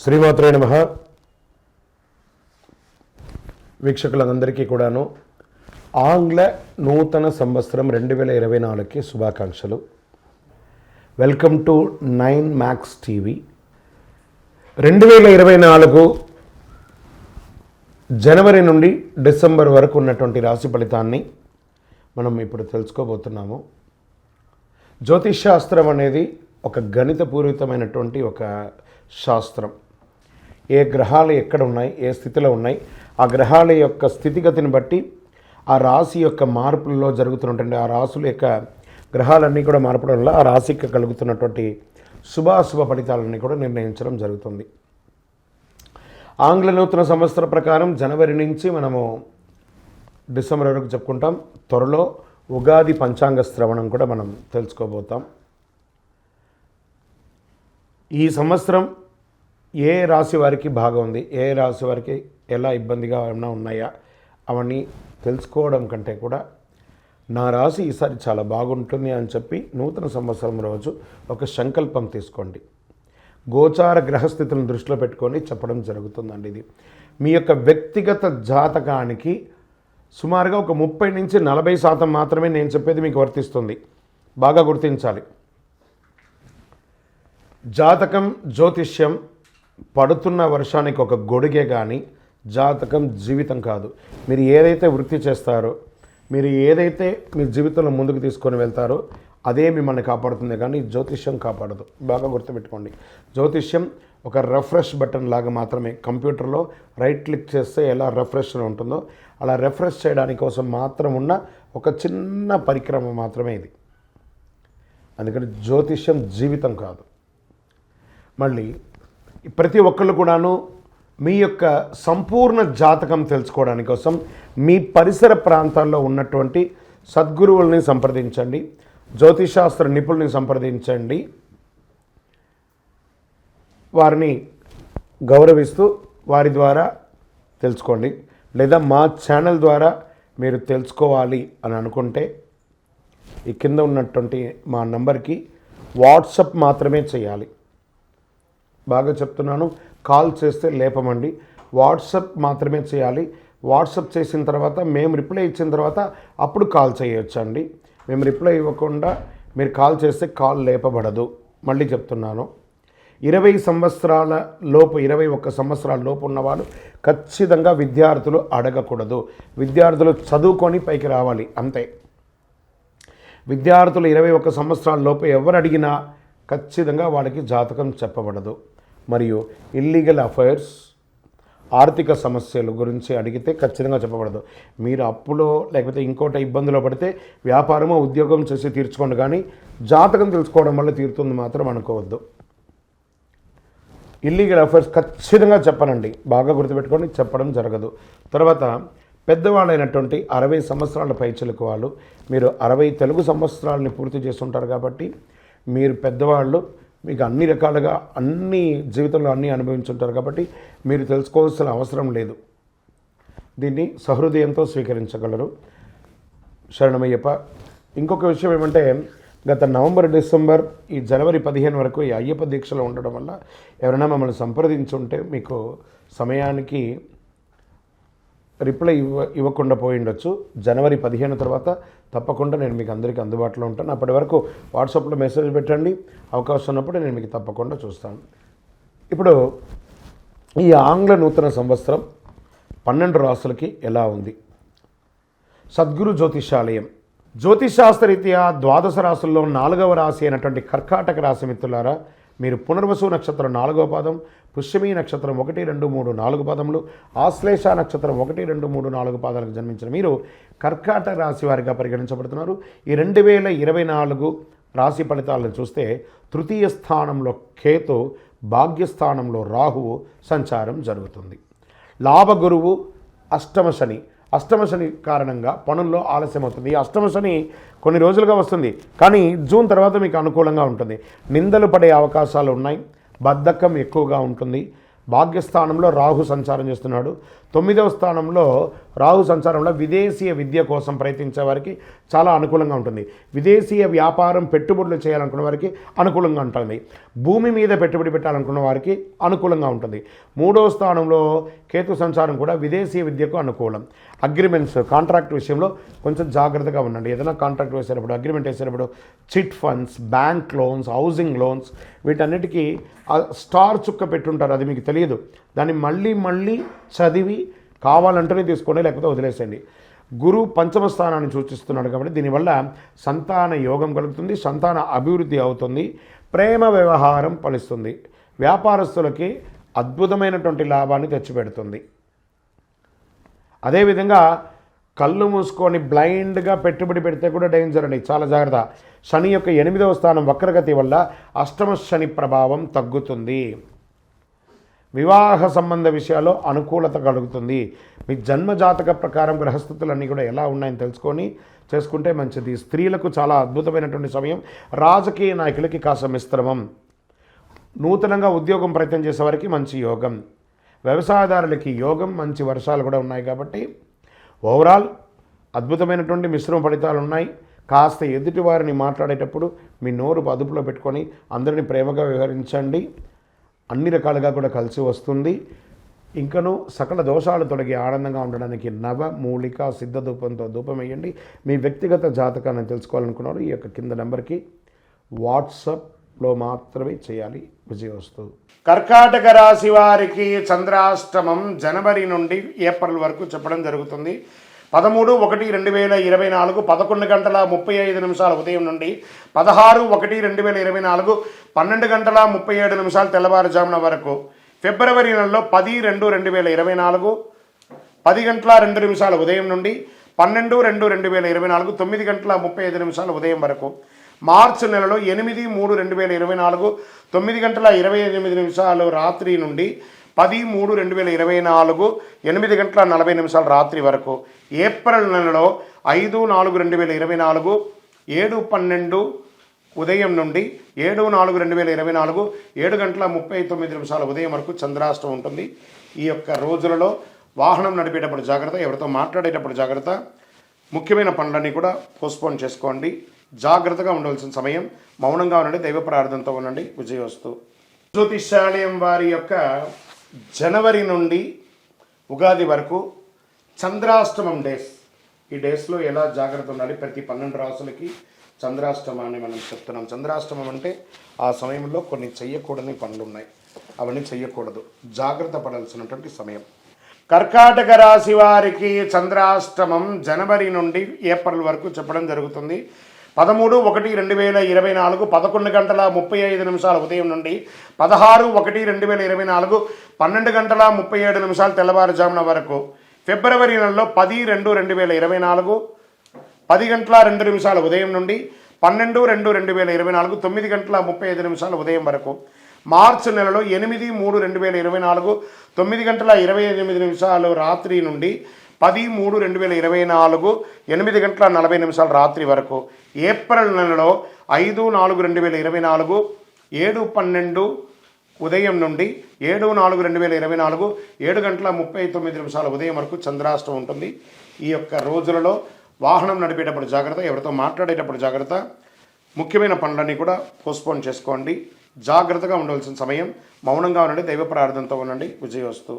శ్రీమాత్రే నమః. వీక్షకులందరికీ కూడాను ఆంగ్ల నూతన సంవత్సరం 2024కి శుభాకాంక్షలు. Welcome to 9 max TV. 2024 జనవరి నుండి డిసెంబర్ వరకు ఉన్నటువంటి రాశి ఫలితాన్ని మనం ఇప్పుడు తెలుసుకోబోతున్నాము. జ్యోతిష్ శాస్త్రం అనేది ఒక గణితపూరితమైనటువంటి ఒక శాస్త్రం. ఏ గ్రహాలు ఎక్కడ ఉన్నాయి, ఏ స్థితిలో ఉన్నాయి, ఆ గ్రహాల యొక్క స్థితిగతిని బట్టి ఆ రాశి యొక్క మార్పులలో జరుగుతున్నటువంటి ఆ రాశుల యొక్క గ్రహాలన్నీ కూడా మార్పడం వల్ల ఆ రాశికి కలుగుతున్నటువంటి శుభాశుభ ఫలితాలన్నీ కూడా నిర్ణయించడం జరుగుతుంది. ఆంగ్ల నూతన సంవత్సర ప్రకారం జనవరి నుంచి మనము డిసెంబర్ వరకు చెప్పుకుంటాం. త్వరలో ఉగాది పంచాంగ శ్రవణం కూడా మనం తెలుసుకోబోతాం. ఈ సంవత్సరం ఏ రాశి వారికి బాగా ఉంది, ఏ రాశి వారికి ఎలా ఇబ్బందిగా ఏమైనా ఉన్నాయా అవన్నీ తెలుసుకోవడం కంటే కూడా నా రాశి ఈసారి చాలా బాగుంటుంది అని చెప్పి నూతన సంవత్సరం రోజు ఒక సంకల్పం తీసుకోండి. గోచార గ్రహస్థితులను దృష్టిలో పెట్టుకొని చెప్పడం జరుగుతుందండి. ఇది మీ యొక్క వ్యక్తిగత జాతకానికి సుమారుగా ఒక 30 నుంచి 40% మాత్రమే నేను చెప్పేది మీకు వర్తిస్తుంది. బాగా గుర్తించాలి. జాతకం, జ్యోతిష్యం పడుతున్న వర్షానికి ఒక గొడుగే కానీ జాతకం జీవితం కాదు. మీరు ఏదైతే వృత్తి చేస్తారో, మీరు ఏదైతే మీ జీవితంలో ముందుకు తీసుకొని వెళ్తారో అదే మిమ్మల్ని కాపాడుతుంది, కానీ జ్యోతిష్యం కాపాడదు. బాగా గుర్తుపెట్టుకోండి. జ్యోతిష్యం ఒక రిఫ్రెష్ బటన్ లాగా మాత్రమే. కంప్యూటర్లో రైట్ క్లిక్ చేస్తే ఎలా రిఫ్రెష్ ఉంటుందో అలా రిఫ్రెష్ చేయడానికి కోసం మాత్రం ఉన్న ఒక చిన్న పరిక్రమ మాత్రమే ఇది. అందుకని జ్యోతిష్యం జీవితం కాదు. మళ్ళీ ప్రతి ఒక్కళ్ళు కూడాను మీ యొక్క సంపూర్ణ జాతకం తెలుసుకోవడానికి కోసం మీ పరిసర ప్రాంతాల్లో ఉన్నటువంటి సద్గురువుల్ని సంప్రదించండి, జ్యోతిషాస్త్ర నిపుణుల్ని సంప్రదించండి. వారిని గౌరవిస్తూ వారి ద్వారా తెలుసుకోండి. లేదా మా ఛానల్ ద్వారా మీరు తెలుసుకోవాలి అని అనుకుంటే ఈ కింద ఉన్నటువంటి మా నంబర్కి వాట్సప్ మాత్రమే చేయాలి. బాగా చెప్తున్నాను, కాల్ చేస్తే లేపమండి. వాట్సప్ మాత్రమే చేయాలి. వాట్సప్ చేసిన తర్వాత మేము రిప్లై ఇచ్చిన తర్వాత అప్పుడు కాల్ చేయొచ్చండి. మేము రిప్లై ఇవ్వకుండా మీరు కాల్ చేస్తే కాల్ లేపబడదు. మళ్ళీ చెప్తున్నాను, 20 సంవత్సరాల లోపు 21 సంవత్సరాల లోపు ఉన్నవాళ్ళు ఖచ్చితంగా విద్యార్థులు అడగకూడదు. విద్యార్థులు చదువుకొని పైకి రావాలి అంతే. విద్యార్థులు 21 సంవత్సరాల లోపు ఎవరు అడిగినా ఖచ్చితంగా వాళ్ళకి జాతకం చెప్పబడదు. మరియు ఇల్లీగల్ అఫైర్స్, ఆర్థిక సమస్యల గురించి అడిగితే ఖచ్చితంగా చెప్పబడదు. మీరు అప్పులో లేకపోతే ఇంకోటి ఇబ్బందులో పడితే వ్యాపారమో ఉద్యోగం చేసి తీర్చుకోండి, కానీ జాతకం తెలుసుకోవడం వల్ల తీరుతుంది మాత్రం అనుకోవద్దు. ఇల్లీగల్ అఫైర్స్ ఖచ్చితంగా చెప్పనండి. బాగా గుర్తుపెట్టుకొని చెప్పడం జరగదు. తర్వాత పెద్దవాళ్ళైనటువంటి 60 సంవత్సరాల పైచిలకు వాళ్ళు, మీరు 60 తెలుగు సంవత్సరాలని పూర్తి చేస్తుంటారు కాబట్టి మీరు పెద్దవాళ్ళు, మీకు అన్ని రకాలుగా అన్ని జీవితంలో అన్నీ అనుభవించుంటారు కాబట్టి మీరు తెలుసుకోవాల్సిన అవసరం లేదు. దీన్ని సహృదయంతో స్వీకరించగలరు. శరణమయ్యప్ప. ఇంకొక విషయం ఏమంటే, గత నవంబర్, డిసెంబర్, ఈ జనవరి 15 వరకు ఈ అయ్యప్ప దీక్షలో ఉండడం వల్ల ఎవరైనా మమ్మల్ని సంప్రదించుంటే మీకు సమయానికి రిప్లై ఇవ్వకుండా పోయి ఉండొచ్చు. జనవరి 15 తర్వాత తప్పకుండా నేను మీకు అందరికీ అందుబాటులో ఉంటాను. అప్పటి వరకు వాట్సాప్లో మెసేజ్ పెట్టండి. అవకాశం ఉన్నప్పుడు నేను మీకు తప్పకుండా చూస్తాను. ఇప్పుడు ఈ ఆంగ్ల నూతన సంవత్సరం 12 రాసులకి ఎలా ఉంది? సద్గురు జ్యోతిషాలయం జ్యోతిషాస్త్రరీత్యా 12 రాసుల్లో 4వ రాశి అయినటువంటి కర్కాటక రాశి మిత్రులారా, మీరు పునర్వసు నక్షత్రం 4వ పాదం, పుష్యమీ నక్షత్రం 1, 2, 3, 4 పాదములు, ఆశ్లేష నక్షత్రం 1, 2, 3, 4 పాదాలకు జన్మించిన మీరు కర్కాటక రాశి వారిగా పరిగణించబడుతున్నారు. ఈ 2024 రాశి ఫలితాలను చూస్తే తృతీయ స్థానంలో కేతు, భాగ్యస్థానంలో రాహువు సంచారం జరుగుతుంది. లాభగురువు అష్టమ శని కారణంగా పనుల్లో ఆలస్యం అవుతుంది. ఈ అష్టమ శని కొన్ని రోజులుగా వస్తుంది, కానీ జూన్ తర్వాత మీకు అనుకూలంగా ఉంటుంది. నిందలు పడే అవకాశాలు ఉన్నాయి. బద్ధకం ఎక్కువగా ఉంటుంది. భాగ్యస్థానంలో రాహు సంచారం చేస్తున్నాడు. 9వ స్థానంలో రాహు సంచారంలో విదేశీయ విద్య కోసం ప్రయత్నించే వారికి చాలా అనుకూలంగా ఉంటుంది. విదేశీయ వ్యాపారం పెట్టుబడులు చేయాలనుకున్న వారికి అనుకూలంగా ఉంటుంది. భూమి మీద పెట్టుబడి పెట్టాలనుకున్న వారికి అనుకూలంగా ఉంటుంది. 3వ స్థానంలో కేతు సంచారం కూడా విదేశీయ విద్యకు అనుకూలం. అగ్రిమెంట్స్, కాంట్రాక్ట్ విషయంలో కొంచెం జాగ్రత్తగా ఉండండి. ఏదైనా కాంట్రాక్ట్ వేసేటప్పుడు, అగ్రిమెంట్ వేసేటప్పుడు chit funds, bank loans, housing loans, వీటన్నిటికీ స్టార్ చుక్క పెట్టుంటారు, అది మీకు తెలియదు. దాన్ని మళ్ళీ చదివి కావాలంటేనే తీసుకోండి, లేకపోతే వదిలేసేయండి. గురు పంచమ స్థానాన్ని సూచిస్తున్నాడు కాబట్టి దీనివల్ల సంతాన యోగం కలుగుతుంది, సంతాన అభివృద్ధి అవుతుంది, ప్రేమ వ్యవహారం ఫలిస్తుంది, వ్యాపారస్తులకి అద్భుతమైనటువంటి లాభాన్ని తెచ్చిపెడుతుంది. అదేవిధంగా కళ్ళు మూసుకొని బ్లైండ్గా పెట్టుబడి పెడితే కూడా డేంజర్ అండి, చాలా జాగ్రత్త. శని యొక్క 8వ స్థానం వక్రగతి వల్ల అష్టమ శని ప్రభావం తగ్గుతుంది. వివాహ సంబంధ విషయాల్లో అనుకూలత కలుగుతుంది. మీ జన్మజాతక ప్రకారం గ్రహస్థితులన్నీ కూడా ఎలా ఉన్నాయని తెలుసుకొని చేసుకుంటే మంచిది. స్త్రీలకు చాలా అద్భుతమైనటువంటి సమయం. రాజకీయ నాయకులకి కాస్త మిశ్రమం. నూతనంగా ఉద్యోగం ప్రయత్నం చేసేవారికి మంచి యోగం. వ్యవసాయదారులకి యోగం, మంచి వర్షాలు కూడా ఉన్నాయి. కాబట్టి ఓవరాల్ అద్భుతమైనటువంటి మిశ్రమ ఫలితాలు ఉన్నాయి. కాస్త ఎదుటి వారిని మాట్లాడేటప్పుడు మీ నోరు అదుపులో పెట్టుకొని అందరినీ ప్రేమగా వ్యవహరించండి. అన్ని రకాలుగా కూడా కలిసి వస్తుంది. ఇంకనూ సకల దోషాలు తొలగి ఆనందంగా ఉండడానికి నవమూలిక సిద్ధ ధూపంతో ధూపం వేయండి. మీ వ్యక్తిగత జాతకాన్ని తెలుసుకోవాలనుకున్నారు ఈ యొక్క కింద నెంబర్కి వాట్సాప్లో మాత్రమే చేయాలి. విజయవస్తు. కర్కాటక రాశి వారికి చంద్రాష్టమం జనవరి నుండి ఏప్రిల్ వరకు చెప్పడం జరుగుతుంది. 13/1/2024 11:35 ఉదయం నుండి 16/1/2024 12:37 తెల్లవారుజామున వరకు. ఫిబ్రవరి నెలలో 10/2/2024 10:02 ఉదయం నుండి 12/2/2024 9:35 ఉదయం వరకు. మార్చి నెలలో 8/3/2024 9:28 రాత్రి నుండి 10/3/2024 8:40 రాత్రి వరకు. ఏప్రిల్ నెలలో 5/4/2024 7:12 ఉదయం నుండి 7/4/2024 7:39 ఉదయం వరకు చంద్రాష్టమం ఉంటుంది. ఈ యొక్క రోజులలో వాహనం నడిపేటప్పుడు జాగ్రత్త, ఎవరితో మాట్లాడేటప్పుడు జాగ్రత్త, ముఖ్యమైన పనులన్నీ కూడా పోస్ట్పోన్ చేసుకోండి. జాగ్రత్తగా ఉండవలసిన సమయం. మౌనంగా ఉండండి, దైవ ప్రార్థనతో ఉండండి. విజయవస్తు. జ్యోతిష్యాలయం వారి యొక్క జనవరి నుండి ఉగాది వరకు చంద్రాష్టమం డేస్. ఈ డేస్లో ఎలా జాగ్రత్త ఉండాలి, ప్రతి 12 రాసులకి చంద్రాష్టమాన్ని మనం చెప్తున్నాం. చంద్రాష్టమం అంటే ఆ సమయంలో కొన్ని చెయ్యకూడని పనులు ఉన్నాయి, అవన్నీ చెయ్యకూడదు, జాగ్రత్త పడాల్సినటువంటి సమయం. కర్కాటక రాశి వారికి చంద్రాష్టమం జనవరి నుండి ఏప్రిల్ వరకు చెప్పడం జరుగుతుంది. 13/1/2024 11:35 ఉదయం నుండి 16/1/2024 12:37 తెల్లవారుజామున వరకు. ఫిబ్రవరి నెలలో 10/2/2024 10:02 ఉదయం నుండి 12/2/2024 9:35 ఉదయం వరకు. మార్చి నెలలో 8/3/2024 9:28 రాత్రి నుండి 10/3/2024 8:40 రాత్రి వరకు. ఏప్రిల్ నెలలో 5/4/2024 7:12 ఉదయం నుండి 7/4/2024 7:39 ఉదయం వరకు చంద్రాష్టమం ఉంటుంది. ఈ యొక్క రోజులలో వాహనం నడిపేటప్పుడు జాగ్రత్త, ఎవరితో మాట్లాడేటప్పుడు జాగ్రత్త, ముఖ్యమైన పనులన్నీ కూడా పోస్ట్పోన్ చేసుకోండి. జాగ్రత్తగా ఉండవలసిన సమయం. మౌనంగా ఉండండి, దైవ ప్రార్థనతో ఉండండి. విజయవస్తు.